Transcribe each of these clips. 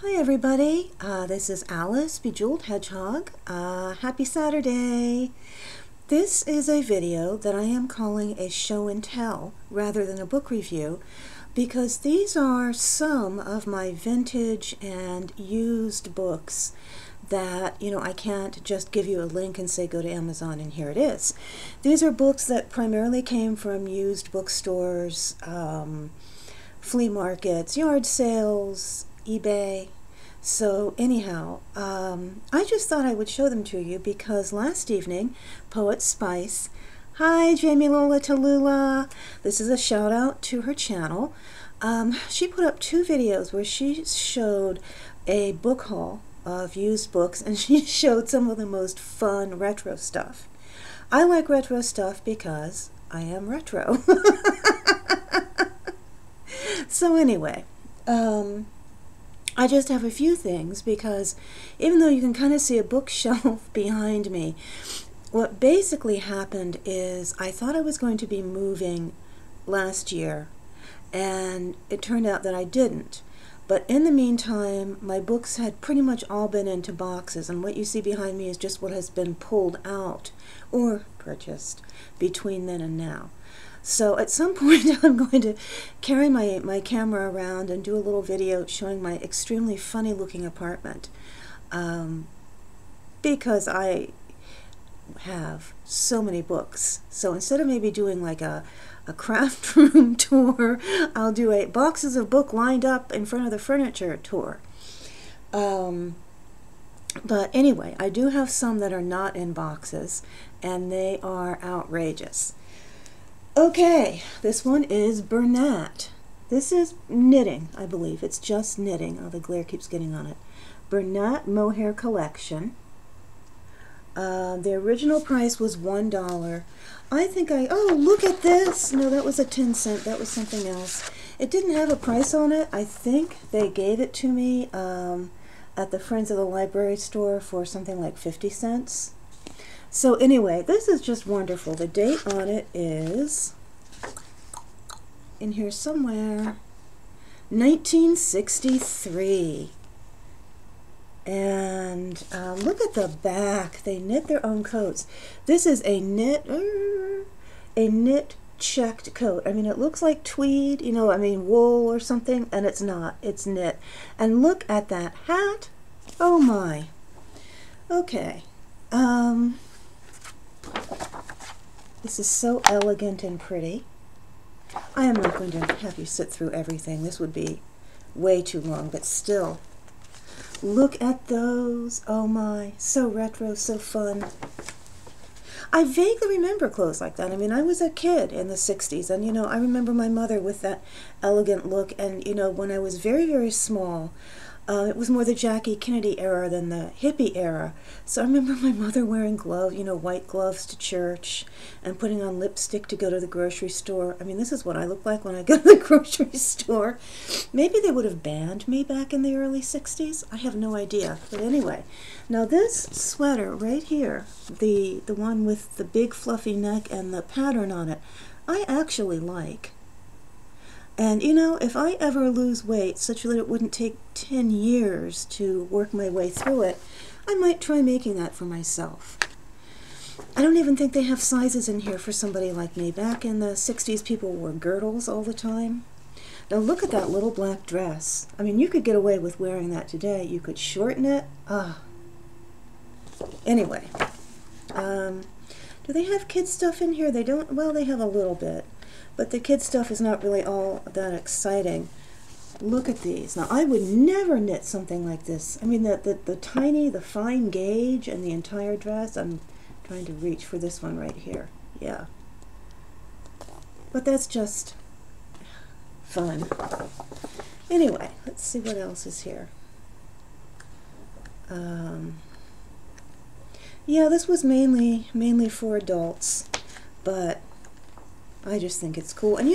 Hi everybody, this is Alice, Bejeweled Hedgehog. Happy Saturday! This is a video that I am calling a show and tell rather than a book review because these are some of my vintage and used books that, I can't just give you a link and say go to Amazon and here it is. These are books that primarily came from used bookstores, flea markets, yard sales, eBay. So anyhow, I just thought I would show them to you because last evening, Poet Spice, hi Jamie Lola Tallulah, this is a shout out to her channel. She put up 2 videos where she showed a book haul of used books and she showed some of the most fun retro stuff. I like retro stuff because I am retro. So anyway, I just have a few things because even though you can kind of see a bookshelf behind me, what basically happened is I thought I was going to be moving last year and it turned out that I didn't. But in the meantime, my books had pretty much all been into boxes, and what you see behind me is just what has been pulled out or purchased between then and now. So at some point I'm going to carry my camera around and do a little video showing my extremely funny looking apartment because I have so many books. So instead of maybe doing like a craft room tour, I'll do a boxes of book lined up in front of the furniture tour. But anyway, I do have some that are not in boxes and they are outrageous. Okay, this one is Bernat. This is knitting, I believe. It's just knitting. Oh, the glare keeps getting on it. Bernat Mohair Collection. The original price was $1. I think oh, look at this. No, that was a 10-cent. That was something else. It didn't have a price on it. I think they gave it to me at the Friends of the Library store for something like 50 cents. So anyway, this is just wonderful. The date on it is in here somewhere, 1963. And look at the back. They knit their own coats. This is a knit checked coat. I mean, it looks like tweed, wool or something, and it's not. It's knit. And look at that hat. Oh my. Okay. This is so elegant and pretty. I am not going to have you sit through everything. This would be way too long, but still. Look at those. Oh my, so retro, so fun. I vaguely remember clothes like that. I mean, I was a kid in the 60s, and I remember my mother with that elegant look, and when I was very, very small, it was more the Jackie Kennedy era than the hippie era. So I remember my mother wearing gloves, white gloves to church and putting on lipstick to go to the grocery store. I mean, this is what I look like when I go to the grocery store. Maybe they would have banned me back in the early 60s. I have no idea. But anyway, now this sweater right here, the one with the big fluffy neck and the pattern on it, I actually like. And if I ever lose weight such that it wouldn't take 10 years to work my way through it, I might try making that for myself. I don't even think they have sizes in here for somebody like me. Back in the 60s, people wore girdles all the time. Now look at that little black dress. I mean, you could get away with wearing that today. You could shorten it. Anyway, do they have kids stuff in here? They don't. Well, they have a little bit. But the kids stuff is not really all that exciting. Look at these. Now, I would never knit something like this. I mean, the tiny, the fine gauge and the entire dress. I'm trying to reach for this one right here. Yeah. But that's just fun. Anyway, let's see what else is here. Yeah, this was mainly for adults, but I just think it's cool. And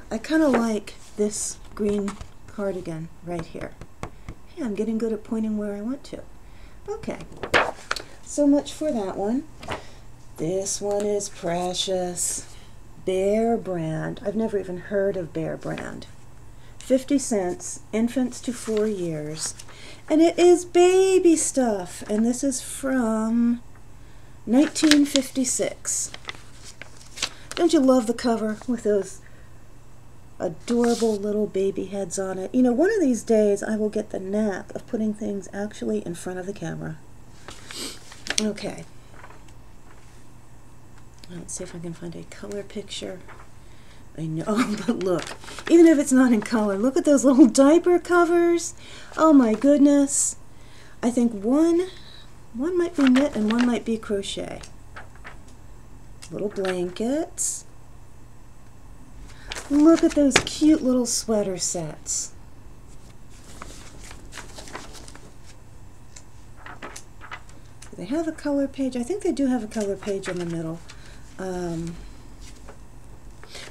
I kind of like this green cardigan right here. Hey, I'm getting good at pointing where I want to. Okay, so much for that one. This one is precious. Bear brand. I've never even heard of Bear brand. 50 cents, infants to 4 years. And it is baby stuff. And this is from 1956. Don't you love the cover with those adorable little baby heads on it? You know, one of these days I will get the knack of putting things actually in front of the camera. Okay. Let's see if I can find a color picture. I know, but look, even if it's not in color, look at those little diaper covers. Oh my goodness. I think one might be knit and one might be crochet. Little blankets. Look at those cute little sweater sets. Do they have a color page? I think they do have a color page in the middle.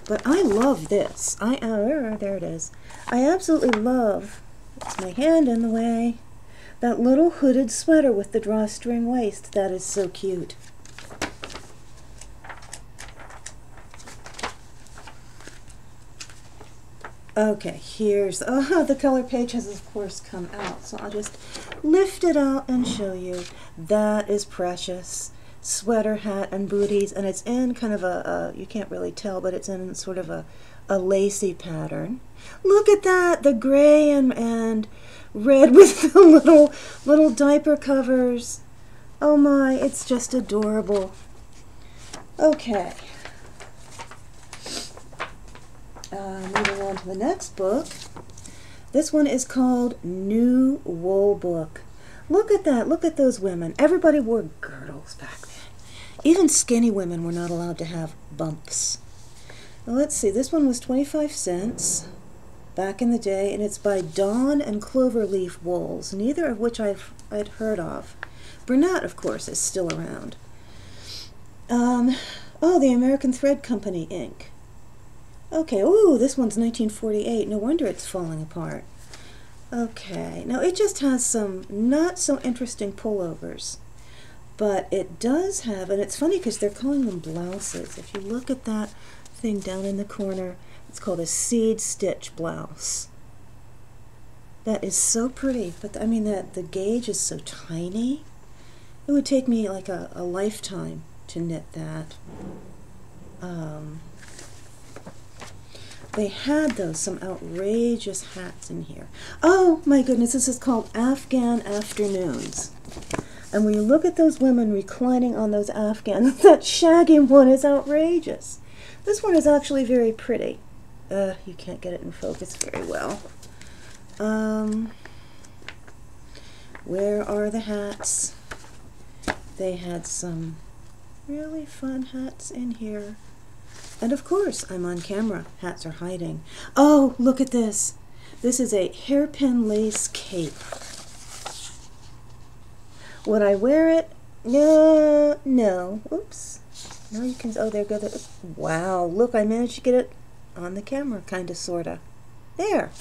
But I love this. There it is. I absolutely love, it's my hand in the way, that little hooded sweater with the drawstring waist. That is so cute. Okay, here's, the color page has of course come out, so I'll just lift it out and show you. That is precious. Sweater, hat, and booties, and it's in kind of a you can't really tell, but it's in sort of a lacy pattern. Look at that, the gray and red with the little diaper covers. Oh my, it's just adorable. Okay. Moving on to the next book. This one is called New Wool Book. Look at that. Look at those women. Everybody wore girdles back then. Even skinny women were not allowed to have bumps. Now, let's see. This one was 25 cents back in the day, and it's by Dawn and Cloverleaf Wools, neither of which I'd heard of. Burnett, of course, is still around. Oh, the American Thread Company ink. Okay, ooh, this one's 1948. No wonder it's falling apart. Okay, now it just has some not so interesting pullovers, but it does have, and it's funny because they're calling them blouses. If you look at that thing down in the corner, it's called a seed stitch blouse. That is so pretty, but I mean the gauge is so tiny. It would take me like a lifetime to knit that. They had some outrageous hats in here. Oh my goodness, this is called Afghan Afternoons. And when you look at those women reclining on those Afghans, that shaggy one is outrageous. This one is actually very pretty. You can't get it in focus very well. Where are the hats? They had some really fun hats in here. And of course, I'm on camera. Hats are hiding. Oh, look at this. This is a hairpin lace cape. Would I wear it? No. Oops. Now you can, oh, there go the, wow, look, I managed to get it on the camera, kind of, sort of. There.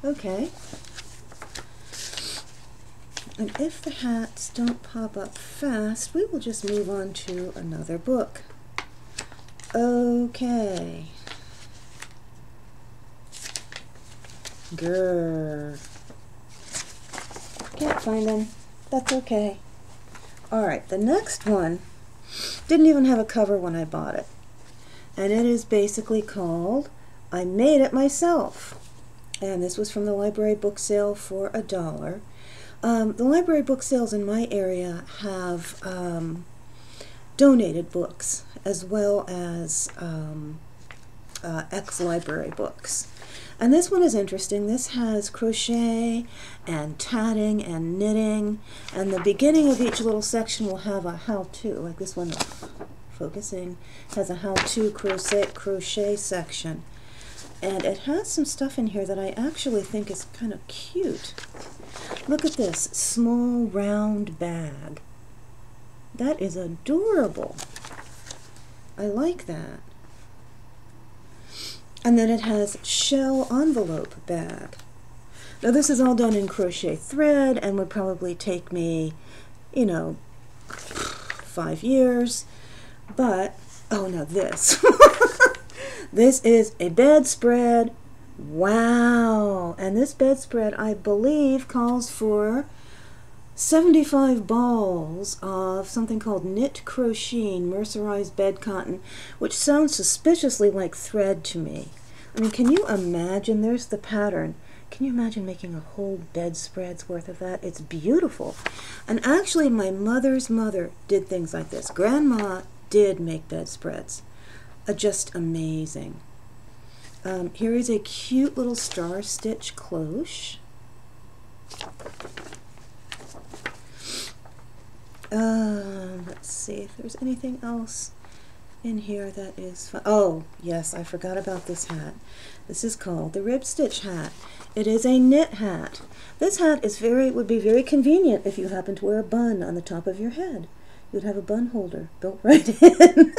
Okay. And if the hats don't pop up fast, we will just move on to another book. Okay. Grrr. Can't find them. That's okay. Alright, the next one didn't even have a cover when I bought it. And it is basically called I Made It Myself. And this was from the library book sale for $1. The library book sales in my area have donated books as well as ex-library books. And this one is interesting. This has crochet and tatting and knitting, and the beginning of each little section will have a how-to, like this one, focusing, has a how-to crochet section. And it has some stuff in here that I actually think is kind of cute. Look at this, small round bag. That is adorable. I like that. And then it has shell envelope bag. Now this is all done in crochet thread and would probably take me, 5 years. But, oh no, this. This is a bedspread Wow! And this bedspread, I believe, calls for 75 balls of something called knit crocheting mercerized bed cotton, which sounds suspiciously like thread to me. I mean, can you imagine? There's the pattern. Can you imagine making a whole bedspread's worth of that? It's beautiful. And actually, my mother's mother did things like this. Grandma did make bedspreads. Just amazing. Here is a cute little star stitch cloche. Let's see if there's anything else in here that is fun. Oh, yes, I forgot about this hat. This is called the rib stitch hat. It is a knit hat. This hat is would be very convenient if you happen to wear a bun on the top of your head. You'd have a bun holder built right in.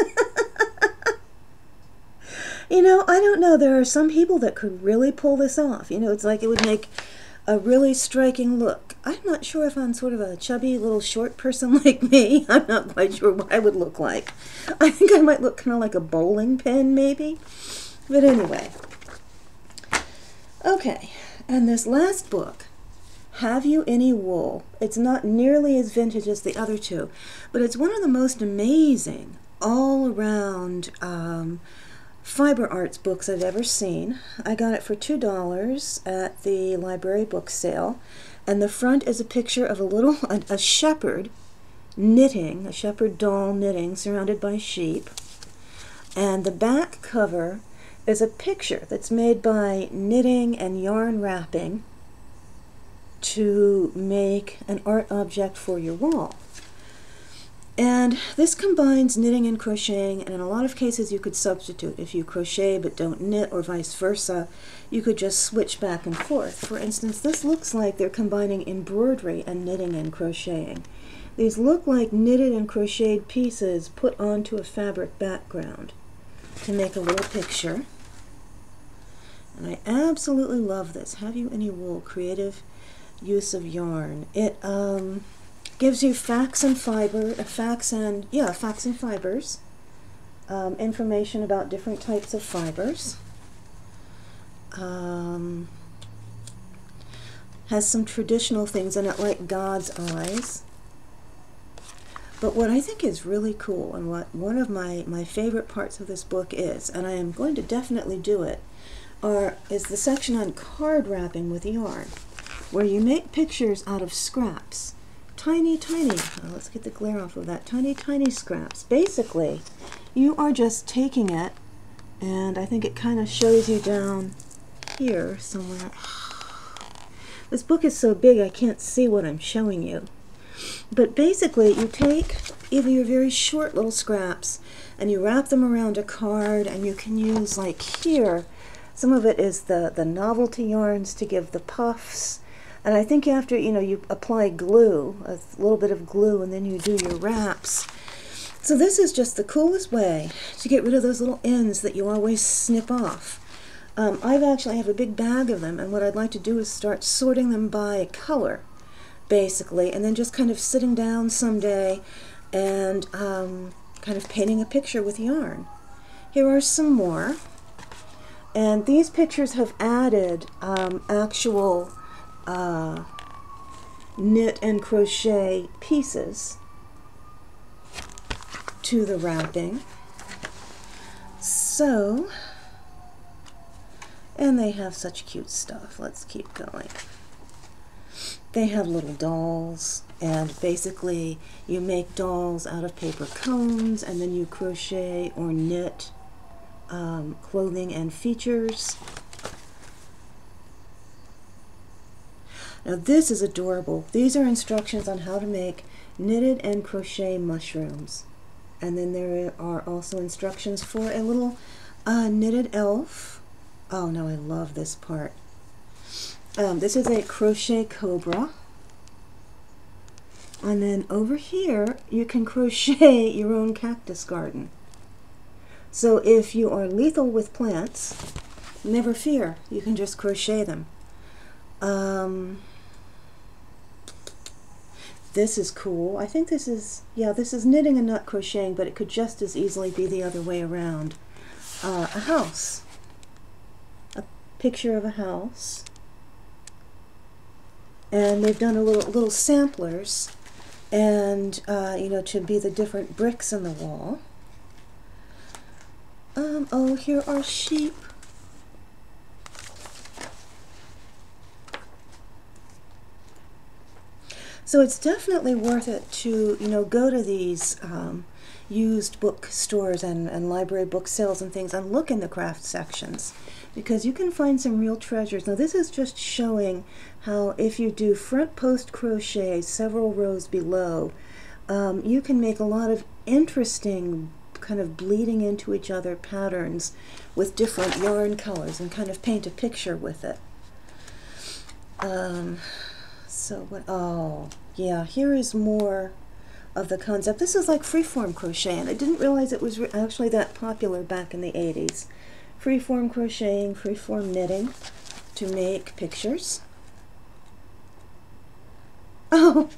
You know, I don't know. There are some people that could really pull this off. You know, it's like it would make a really striking look. I'm not sure if I'm sort of a chubby little short person like me. I'm not quite sure what I would look like. I think I might look kind of like a bowling pin, maybe. But anyway. Okay, and this last book, Have You Any Wool? It's not nearly as vintage as the other two, but it's one of the most amazing all-around fiber arts books I've ever seen. I got it for $2 at the library book sale, and the front is a picture of a shepherd knitting, a shepherd doll knitting surrounded by sheep, and the back cover is a picture that's made by knitting and yarn wrapping to make an art object for your wall. And this combines knitting and crocheting, and in a lot of cases you could substitute. If you crochet but don't knit, or vice versa, you could just switch back and forth. For instance, this looks like they're combining embroidery and knitting and crocheting. These look like knitted and crocheted pieces put onto a fabric background to make a little picture. And I absolutely love this. Have You Any Wool? Creative Use of Yarn. It gives you facts and fibers, information about different types of fibers. Has some traditional things in it, like God's eyes. But what I think is really cool, and what one of my favorite parts of this book is, and I am going to definitely do it, is the section on card wrapping with yarn, where you make pictures out of scraps. Tiny, let's get the glare off of that, tiny scraps. Basically, you are just taking it, and I think it kind of shows you down here somewhere. This book is so big I can't see what I'm showing you. But basically, you take either your very short little scraps, and you wrap them around a card, and you can use, like here, some of it is the novelty yarns to give the puffs. And I think after, you apply glue, a little bit of glue, and then you do your wraps. So this is just the coolest way to get rid of those little ends that you always snip off. I have a big bag of them, and what I'd like to do is start sorting them by color, basically, and then just kind of sitting down someday and kind of painting a picture with yarn. Here are some more. And these pictures have added actual knit and crochet pieces to the wrapping. So, and they have such cute stuff. Let's keep going. They have little dolls, and basically you make dolls out of paper cones, and then you crochet or knit clothing and features. Now this is adorable. These are instructions on how to make knitted and crochet mushrooms. And then there are also instructions for a little knitted elf. Oh no, I love this part. This is a crochet cobra. And then over here you can crochet your own cactus garden. So if you are lethal with plants, never fear, you can just crochet them. This is cool. I think this is knitting and not crocheting, but it could just as easily be the other way around. A house. A picture of a house. And they've done a little samplers, and you know, to be the different bricks in the wall. Oh, here are sheep. So it's definitely worth it to, you know, go to these used bookstores and library book sales and things and look in the craft sections, because you can find some real treasures. Now this is just showing how if you do front post crochet several rows below, you can make a lot of interesting kind of bleeding into each other patterns with different yarn colors and kind of paint a picture with it. So what, oh yeah, here is more of the concept. This is like freeform crochet, and I didn't realize it was actually that popular back in the 80s. Freeform crocheting, freeform knitting to make pictures. Oh,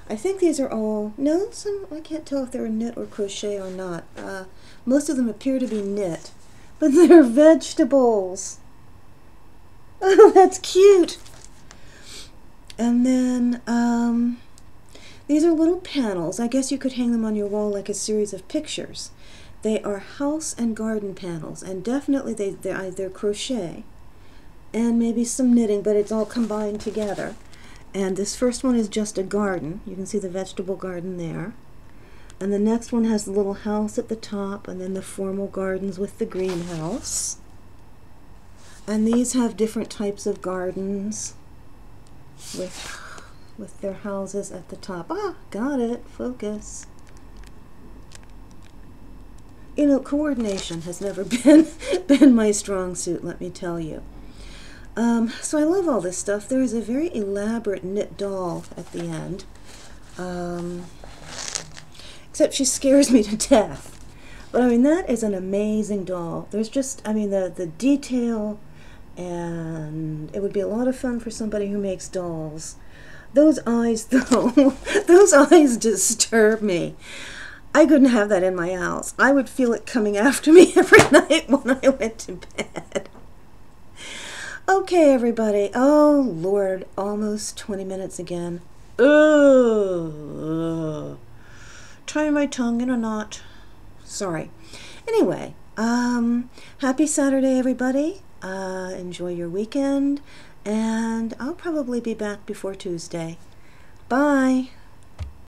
I think these are all, no, some, I can't tell if they're knit or crochet or not. Most of them appear to be knit, but they're vegetables. Oh, that's cute. And then these are little panels. I guess you could hang them on your wall like a series of pictures. They are house and garden panels, and definitely they're either crochet and maybe some knitting, but it's all combined together. And this first one is just a garden. You can see the vegetable garden there. And the next one has the little house at the top, and then the formal gardens with the greenhouse. And these have different types of gardens with their houses at the top. Ah, got it. Focus. You know, coordination has never been my strong suit, let me tell you. So I love all this stuff. There is a very elaborate knit doll at the end. Except she scares me to death. But I mean, that is an amazing doll. There's just, I mean, the detail, and it would be a lot of fun for somebody who makes dolls. Those eyes, though, those eyes disturb me. I couldn't have that in my house. I would feel it coming after me every night when I went to bed. Okay, everybody. Oh, Lord, almost 20 minutes again. Ugh. Tying my tongue in a knot. Sorry. Anyway, happy Saturday, everybody. Enjoy your weekend, and I'll probably be back before Tuesday. Bye.